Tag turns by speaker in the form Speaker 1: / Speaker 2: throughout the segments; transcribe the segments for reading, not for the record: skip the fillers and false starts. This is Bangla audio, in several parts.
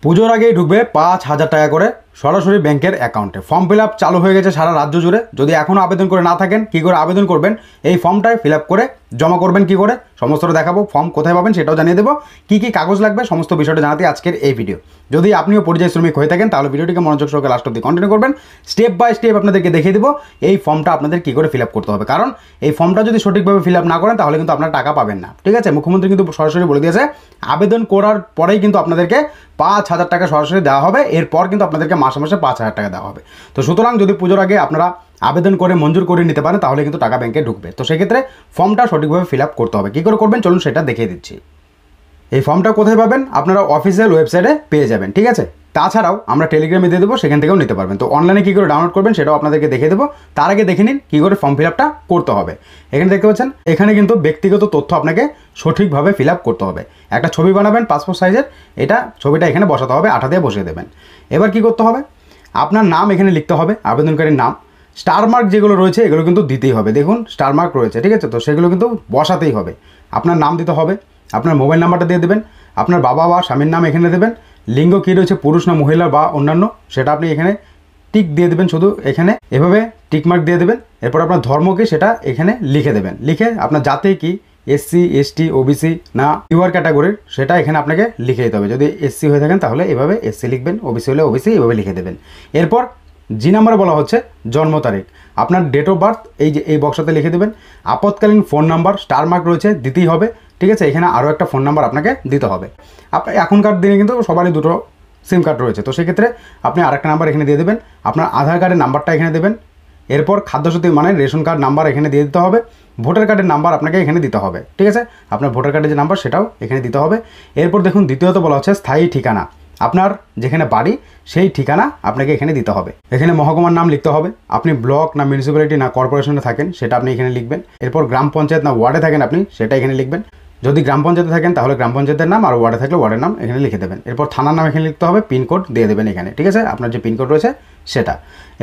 Speaker 1: পুজোর আগেই ঢুকবে ৫,০০০ টাকা করে সরাসরি ব্যাংকের অ্যাকাউন্টে। ফর্ম ফিল আপ চালু হয়ে গেছে সারা রাজ্য জুড়ে। যদি এখনও আবেদন করে না থাকেন, কী করে আবেদন করবেন, এই ফর্মটায় ফিল আপ করে জমা করবেন কী করে সমস্তটা দেখাবো। ফর্ম কোথায় পাবেন সেটাও জানিয়ে দেবো, কী কী কাগজ লাগবে সমস্ত বিষয়টা জানাতে আজকের এই ভিডিও। যদি আপনিও পরিযায়ী শ্রমিক হয়ে থাকেন তাহলে ভিডিওটিকে মনোযোগ সহকারে লাস্ট অবধি কন্টিনিউ করবেন। স্টেপ বাই স্টেপ আপনাদেরকে দেখিয়ে দেবো এই ফর্মটা আপনাদের কী করে ফিল আপ করতে হবে, কারণ এই ফর্মটা যদি সঠিকভাবে ফিল আপ না করেন তাহলে কিন্তু আপনার টাকা পাবেন না। ঠিক আছে, মুখ্যমন্ত্রী কিন্তু সরাসরি বলে দিয়েছে আবেদন করার পরেই কিন্তু আপনাদেরকে ৫,০০০ টাকা সরাসরি দেওয়া হবে। এরপর কিন্তু আপনাদেরকে মাসে মাসে ৫,০০০ টাকা দেওয়া হবে। তো সুতরাং যদি পুজোর আগে আপনারা আবেদন করে মঞ্জুর করে নিতে পারেন তাহলে কিন্তু টাকা ব্যাংকে ঢুকবে। তো সেক্ষেত্রে ফর্মটা সঠিকভাবে ফিল আপ করতে হবে। কী করে করবেন চলুন সেটা দেখিয়ে দিচ্ছি। এই ফর্মটা কোথায় পাবেন, আপনারা অফিসিয়াল ওয়েবসাইটে পেয়ে যাবেন। ঠিক আছে, তাছাড়াও আমরা টেলিগ্রামে দিয়ে দেবো, সেখান থেকেও নিতে পারবেন। তো অনলাইনে কী করে ডাউনলোড করবেন সেটাও আপনাদেরকে দেখিয়ে দেবো। তার আগে দেখে নিন কী করে ফর্ম ফিল আপটা করতে হবে। এখানে দেখতে পাচ্ছেন, এখানে কিন্তু ব্যক্তিগত তথ্য আপনাকে সঠিকভাবে ফিল আপ করতে হবে। একটা ছবি বানাবেন পাসপোর্ট সাইজের, এটা ছবিটা এখানে বসাতে হবে, আঠা দিয়ে বসিয়ে দেবেন। এবার কী করতে হবে, আপনার নাম এখানে লিখতে হবে, আবেদনকারীর নাম। স্টার মার্ক যেগুলো রয়েছে এগুলো কিন্তু দিতেই হবে, দেখুন স্টার মার্ক রয়েছে। ঠিক আছে, তো সেগুলো কিন্তু বসাতেই হবে। আপনার নাম দিতে হবে, আপনার মোবাইল নাম্বারটা দিয়ে দেবেন, আপনার বাবা বা স্বামীর নাম এখানে দেবেন, লিঙ্গ কী রয়েছে পুরুষ না মহিলা বা অন্যান্য সেটা আপনি এখানে টিক দিয়ে দেবেন, শুধু এখানে এভাবে টিক মার্ক দিয়ে দেবেন। এরপর আপনার ধর্ম কী সেটা এখানে লিখে দেবেন, লিখে আপনার জাতি কি এসসি এসটি ওবিসি না ইউআর ক্যাটাগরির সেটা এখানে আপনাকে লিখে দিতে হবে। যদি এসসি হয়ে থাকেন তাহলে এভাবে এসসি লিখবেন, ওবিসি হলে ওবিসি এভাবে লিখে দেবেন। এরপর জি নাম্বারে বলা হচ্ছে জন্ম তারিখ, আপনার ডেট অফ বার্থ এই বক্সটাতে লিখে দেবেন। আপৎকালীন ফোন নাম্বার স্টার মার্ক রয়েছে দিতেই হবে। ঠিক আছে, এখানে আরও একটা ফোন নাম্বার আপনাকে দিতে হবে। এখনকার দিনে কিন্তু সবারই দুটো সিম কার্ড রয়েছে, তো সেক্ষেত্রে আপনি আরেকটা নাম্বার এখানে দিয়ে দেবেন। আপনার আধার কার্ডের নাম্বারটা এখানে দেবেন। এরপর খাদ্যসাথী মানে রেশন কার্ড নাম্বার এখানে দিয়ে দিতে হবে। ভোটার কার্ডের নাম্বার আপনাকে এখানে দিতে হবে। ঠিক আছে, আপনার ভোটার কার্ডের যে নাম্বার সেটাও এখানে দিতে হবে। এরপর দেখুন দ্বিতীয়ত বলা হচ্ছে স্থায়ী ঠিকানা, আপনার যেখানে বাড়ি সেই ঠিকানা আপনাকে এখানে দিতে হবে। এখানে মহকুমার নাম লিখতে হবে, আপনি ব্লক না মিউনিসিপ্যালিটি না কর্পোরেশনে থাকেন সেটা আপনি এখানে লিখবেন। এরপর গ্রাম পঞ্চায়েত না ওয়ার্ডে থাকেন আপনি সেটা এখানে লিখবেন। যদি গ্রাম পঞ্চায়েতে থাকেন তাহলে গ্রাম পঞ্চায়েতের নাম, আর ওয়ার্ডে থাকলে ওয়ার্ডের নাম এখানে লিখে দেবেন। এরপর থানার নাম এখানে লিখতে হবে, পিনকোড দিয়ে দেবেন এখানে। ঠিক আছে, আপনার যে পিনকোড রয়েছে সেটা।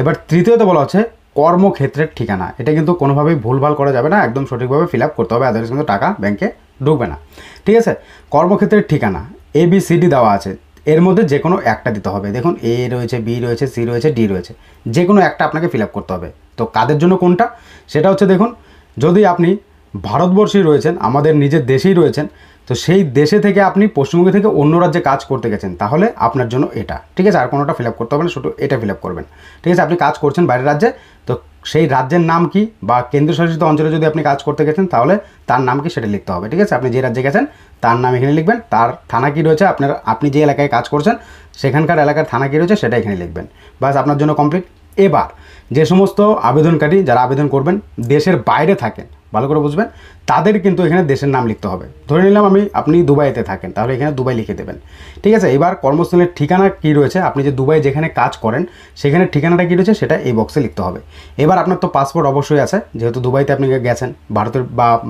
Speaker 1: এবার তৃতীয়ত বলা হচ্ছে কর্মক্ষেত্রের ঠিকানা, এটা কিন্তু কোনোভাবেই ভুলভাল করা যাবে না, একদম সঠিকভাবে ফিল আপ করতে হবে, আদারওয়াইজ কিন্তু টাকা ব্যাংকে ঢুকবে না। ঠিক আছে, কর্মক্ষেত্রের ঠিকানা ABCD দেওয়া আছে, এর মধ্যে যে কোনো একটা দিতে হবে। দেখুন A রয়েছে, B রয়েছে, C রয়েছে, D রয়েছে, যে কোনো একটা আপনাকে ফিল আপ করতে হবে। তো কাদের জন্য কোনটা সেটা হচ্ছে, দেখুন যদি আপনি ভারতবর্ষেই রয়েছেন, আমাদের নিজের দেশেই রয়েছেন, তো সেই দেশে থেকে আপনি পশ্চিমবঙ্গ থেকে অন্য রাজ্যে কাজ করতে গেছেন তাহলে আপনার জন্য এটা। ঠিক আছে, আর কোনোটা ফিল আপ করতে হবে না, শুধু এটা ফিল আপ করবেন। ঠিক আছে, আপনি কাজ করছেন বাইরের রাজ্যে, তো সেই রাজ্যের নাম কি বা কেন্দ্রশাসিত অঞ্চলে যদি আপনি কাজ করতে গেছেন তাহলে তার নাম কি সেটা লিখতে হবে। ঠিক আছে, আপনি যে রাজ্যে গেছেন তার নাম এখানে লিখবেন, তার থানা কী রয়েছে, আপনি যে এলাকায় কাজ করছেন সেখানকার এলাকার থানা কী রয়েছে সেটা এখানে লিখবেন। বাস আপনার জন্য কমপ্লিট। এবার যে সমস্ত আবেদনকারী যারা আবেদন করবেন দেশের বাইরে থাকেন, ভালো করে বুঝবেন, তাদের কিন্তু এখানে দেশের নাম লিখতে হবে। ধরে নিলাম আপনি দুবাইতে থাকেন, তাহলে এখানে দুবাই লিখে দেবেন। ঠিক আছে, এবার কর্মস্থলের ঠিকানা কী রয়েছে, আপনি যে দুবাই যেখানে কাজ করেন সেখানে ঠিকানাটা কী রয়েছে সেটা এই বক্সে লিখতে হবে। এবার আপনার তো পাসপোর্ট অবশ্যই আছে, যেহেতু দুবাইতে আপনি গেছেন,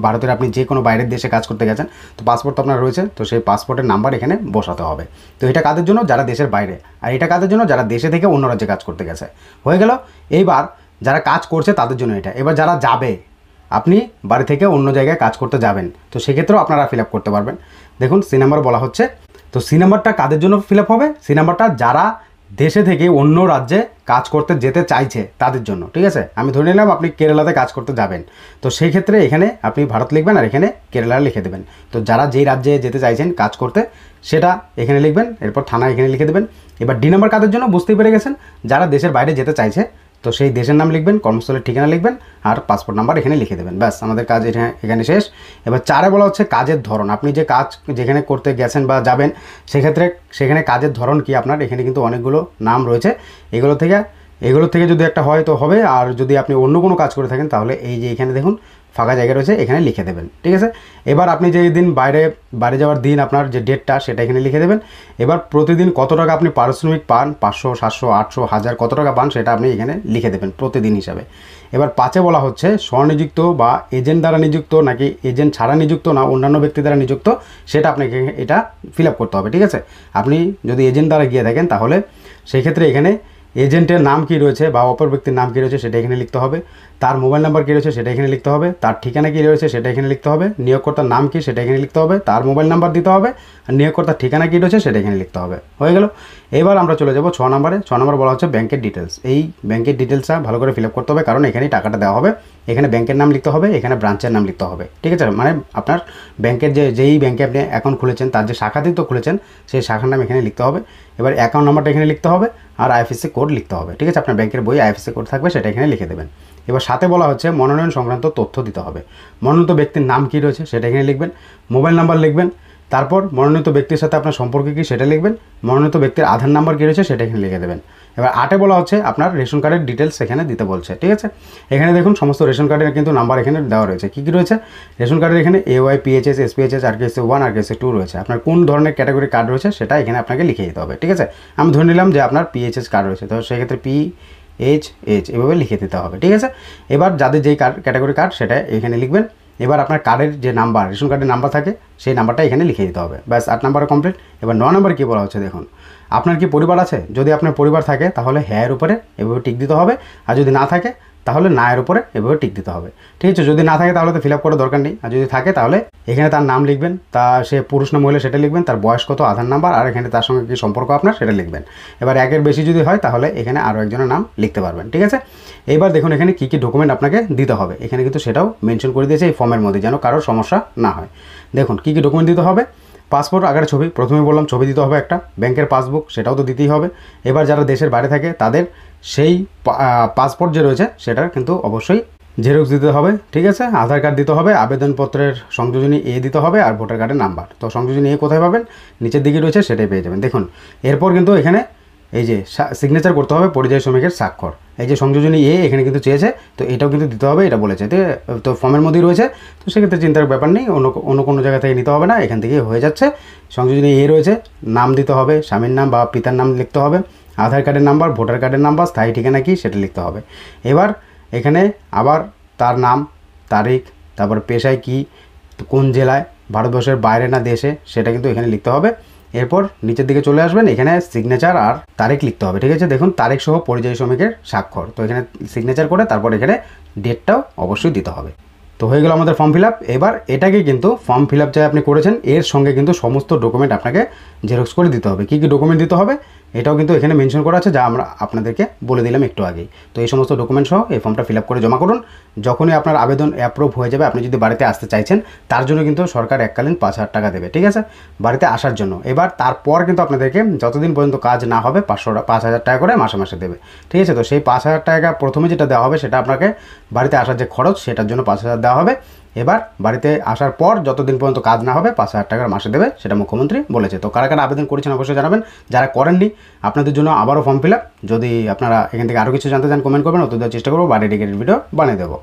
Speaker 1: ভারতের আপনি যে কোনো বাইরের দেশে কাজ করতে গেছেন, তো পাসপোর্ট তো আপনার রয়েছে, তো সেই পাসপোর্টের নাম্বার এখানে বসাতে হবে। তো এটা কাদের জন্য, যারা দেশের বাইরে, আর এটা কাদের জন্য, যারা দেশে থেকে অন্য রাজ্যে কাজ করতে গেছে। হয়ে গেল। এইবার যারা কাজ করছে তাদের জন্য এটা। এবার যারা যাবে, আপনি বাড়ি থেকে অন্য জায়গায় কাজ করতে যাবেন, তো সেক্ষেত্রেও আপনারা ফিল আপ করতে পারবেন। দেখুন C নাম্বার বলা হচ্ছে, তো C নাম্বারটা কাদের জন্য ফিল আপ হবে, C নাম্বারটা যারা দেশে থেকে অন্য রাজ্যে কাজ করতে যেতে চাইছে তাদের জন্য। ঠিক আছে, আমি ধরে নিলাম আপনি কেরালাতে কাজ করতে যাবেন, তো সেই ক্ষেত্রে এখানে আপনি ভারত লিখবেন আর এখানে কেরালা লিখে দেবেন। তো যারা যেই রাজ্যে যেতে চাইছেন কাজ করতে সেটা এখানে লিখবেন, এরপর থানা এখানে লিখে দেবেন। এবার D নাম্বার কাদের জন্য বুঝতেই পেরে গেছেন, যারা দেশের বাইরে যেতে চাইছে, তো সেই দেশের নাম লিখবেন, কর্মস্থলের ঠিকানা লিখবেন আর পাসপোর্ট নাম্বার এখানে লিখে দেবেন। ব্যাস আমাদের কাজ এখানে শেষ। এবার 4-এ বলা হচ্ছে কাজের ধরন, আপনি যে কাজ যেখানে করতে গেছেন বা যাবেন সেক্ষেত্রে সেখানে কাজের ধরন কি আপনার, এখানে কিন্তু অনেকগুলো নাম রয়েছে, এগুলো থেকে যদি একটা হয় তো হবে, আর যদি আপনি অন্য কোনো কাজ করে থাকেন তাহলে এই যে এখানে দেখুন ফাঁকা জায়গা রয়েছে এখানে লিখে দেবেন। ঠিক আছে, এবার আপনি যেই দিন বাইরে যাওয়ার দিন আপনার যে ডেটটা সেটা এখানে লিখে দেবেন। এবার প্রতিদিন কত টাকা আপনি পারিশ্রমিক পান, 500, 700, 800, 1000 কত টাকা পান সেটা আপনি এখানে লিখে দেবেন প্রতিদিন হিসাবে। এবার 5-এ বলা হচ্ছে স্বনিযুক্ত বা এজেন্ট দ্বারা নিযুক্ত নাকি এজেন্ট ছাড়া নিযুক্ত না অন্যান্য ব্যক্তি দ্বারা নিযুক্ত সেটা আপনাকে এটা ফিল আপ করতে হবে। ঠিক আছে, আপনি যদি এজেন্ট দ্বারা গিয়ে থাকেন তাহলে সেই ক্ষেত্রে এখানে এজেন্টের নাম কী রয়েছে বা অপর ব্যক্তির নাম কী রয়েছে সেটা এখানে লিখতে হবে, তার মোবাইল নাম্বার কী রয়েছে সেটা এখানে লিখতে হবে, তার ঠিকানা কী রয়েছে সেটা এখানে লিখতে হবে, নিয়োগকর্তার নাম কী সেটা এখানে লিখতে হবে, তার মোবাইল নাম্বার দিতে হবে, আর নিয়োগকর্তার ঠিকানা কী রয়েছে সেটা এখানে লিখতে হবে। হয়ে গেল। এবার আমরা চলে যাব 6 নম্বরে। 6 নম্বর বলা হচ্ছে ব্যাংকের ডিটেলস। এই ব্যাংকের ডিটেলসটা ভালো করে ফিল আপ করতে হবে, কারণ এখানেই টাকাটা দেওয়া হবে। এখানে ব্যাংকের নাম লিখতে হবে, এখানে ব্রাঞ্চের নাম লিখতে হবে, ঠিক আছে। মানে আপনার ব্যাংকের যেই ব্যাংকে আপনি অ্যাকাউন্ট খুলেছেন তার যে শাখাতেই তো খুলেছেন সেই শাখার নাম এখানে লিখতে হবে। এবার অ্যাকাউন্ট নাম্বারটা এখানে লিখতে হবে আর আইএফএসসি কোড লিখতে হবে, ঠিক আছে। আপনার ব্যাংকের বই আইএফএসসি কোড থাকবে সেটা এখানে লিখে দেবেন। এবার সাথে বলা হচ্ছে মনোনয়ন সংক্রান্ত তথ্য দিতে হবে। মনোনীত ব্যক্তির নাম কী রয়েছে সেটা এখানে লিখবেন, মোবাইল নাম্বার লিখবেন, তারপর মনোনীত ব্যক্তির সাথে আপনার সম্পর্ক কী সেটা লিখবেন, মনোনীত ব্যক্তির আধার নাম্বার কী রয়েছে সেটা এখানে লিখে দেবেন। এবার 8-এ বলা হচ্ছে আপনার রেশন কার্ডের ডিটেলস এখানে দিতে বলছে, ঠিক আছে। এখানে দেখুন সমস্ত রেশন কার্ডের কিন্তু নাম্বার এখানে দেওয়া রয়েছে। কী কী রয়েছে রেশন কার্ডের এখানে AY, PHS, SPHS, RKS 1, RKS 2 রয়েছে। আপনার কোন ধরনের ক্যাটাগরি কার্ড রয়েছে সেটা এখানে আপনাকে লিখে দিতে হবে, ঠিক আছে। আমি ধরে নিলাম যে আপনার PHS কার্ড রয়েছে, তো সেক্ষেত্রে PHH এভাবে লিখে দিতে হবে, ঠিক আছে। এবার যাদের যেই কার্ড ক্যাটাগরি কার্ড সেটা এখানে লিখবেন। এবার আপনার কার্ডের যে নাম্বার রেশন কার্ডের নাম্বার থাকে সেই নাম্বারটা এখানে লিখে দিতে হবে। ব্যাস 8 নাম্বার কমপ্লিট। এবার 9 নম্বর কী বলা হচ্ছে দেখুন, আপনার কি পরিবার আছে? যদি আপনার পরিবার থাকে তাহলে হ্যাঁ এর উপরে এভাবে টিক দিতে হবে, আর যদি না থাকে তাহলে না এর উপরে এভাবে টিক দিতে হবে, ঠিক আছে। যদি না থাকে তাহলে তো ফিল আপ করার দরকার নেই, আর যদি থাকে তাহলে এখানে তার নাম লিখবেন, তা সে পুরুষ না মহিলা সেটা লিখবেন, তার বয়স কত, আধার নাম্বার, আর এখানে তার সঙ্গে কী সম্পর্ক আপনার সেটা লিখবেন। এবার 1-এর বেশি যদি হয় তাহলে এখানে আরও একজনের নাম লিখতে পারবেন, ঠিক আছে। এইবার দেখুন এখানে কী কী ডকুমেন্ট আপনাকে দিতে হবে, এখানে কিন্তু সেটাও মেনশন করে দিয়েছে এই ফর্মের মধ্যে, যেন কারোর সমস্যা না হয়। দেখুন কী কী ডকুমেন্ট দিতে হবে। পাসপোর্ট আকারে ছবি, প্রথমে বললাম ছবি দিতে হবে একটা, ব্যাংকের পাসবুক সেটাও তো দিতেই হবে। এবার যারা দেশের বাইরে থাকে তাদের সেই পাসপোর্ট যে রয়েছে সেটার কিন্তু অবশ্যই জেরক্স দিতে হবে, ঠিক আছে। আধার কার্ড দিতে হবে, আবেদনপত্রের সংযোজনী দিতে হবে, আর ভোটার কার্ডের নাম্বার। তো সংযোজনী কোথায় পাবেন? নিচের দিকে রয়েছে, সেটাই পেয়ে যাবেন। দেখুন এরপর কিন্তু এখানে এই যে সিগনেচার করতে হবে পরিযায়ী শ্রমিকের স্বাক্ষর। এই যে সংযোজনী এখানে কিন্তু চেয়েছে, তো এটাও কিন্তু দিতে হবে, এটা বলেছে তো ফর্মের মধ্যেই রয়েছে। তো সেক্ষেত্রে চিন্তার ব্যাপার নেই, অন্য কোনো জায়গা থেকে নিতে হবে না, এখান থেকেই হয়ে যাচ্ছে। সংযোজনী রয়েছে, নাম দিতে হবে, স্বামীর নাম বা পিতার নাম লিখতে হবে, আধার কার্ডের নাম্বার, ভোটার কার্ডের নাম্বার, স্থায়ী ঠিকানা কী সেটা লিখতে হবে। এবার এখানে আবার তার নাম, তারিখ, তারপর পেশায় কী, কোন জেলায়, ভারতবর্ষের বাইরে না দেশে সেটা কিন্তু এখানে লিখতে হবে। এরপর নিচের দিকে চলে আসবেন, এখানে সিগনেচার আর তারিখ লিখতে হবে, ঠিক আছে। দেখুন তারিখ সহ পরিযায়ী শ্রমিকের স্বাক্ষর, তো এখানে সিগনেচার করে তারপর এখানে ডেটটাও অবশ্যই দিতে হবে। তো হয়ে গেল আমাদের ফর্ম ফিল আপ। এবার এটাকে কিন্তু ফর্ম ফিল আপ যা আপনি করেছেন এর সঙ্গে কিন্তু সমস্ত ডকুমেন্ট আপনাকে জেরক্স করে দিতে হবে। কী কী ডকুমেন্ট দিতে হবে এটাও কিন্তু এখানে মেনশন করা আছে, যা আমরা আপনাদেরকে বলে দিলাম একটু আগেই। তো এই সমস্ত ডকুমেন্ট সহ এই ফর্মটা ফিল আপ করে জমা করুন। যখনই আপনার আবেদন অ্যাপ্রুভ হয়ে যাবে, আপনি যদি বাড়িতে আসতে চাইছেন তার জন্য কিন্তু সরকার এককালীন 5,000 টাকা দেবে, ঠিক আছে, বাড়িতে আসার জন্য। এবার তারপর কিন্তু আপনাদেরকে যতদিন পর্যন্ত কাজ না হবে 5,000 টাকা করে মাসে মাসে দেবে, ঠিক আছে। তো সেই 5,000 টাকা প্রথমে যেটা দেওয়া হবে সেটা আপনাকে বাড়িতে আসার যে খরচ সেটার জন্য 5,000 দেওয়া হবে। এবার বাড়িতে আসার পর যতদিন পর্যন্ত কাজ না হবে 5,000 টাকার মাসে দেবে, সেটা মুখ্যমন্ত্রী বলেছে। তো কারা কারা আবেদন করেছেন অবশ্যই জানাবেন, যারা করেননি আপনাদের জন্য আবারও ফর্ম ফিল আপ। যদি আপনারা এখান থেকে আরও কিছু জানতে চান কমেন্ট করবেন, অত দেওয়ার চেষ্টা করবো বা ডেডিকেটেড ভিডিও বানিয়ে দেবো।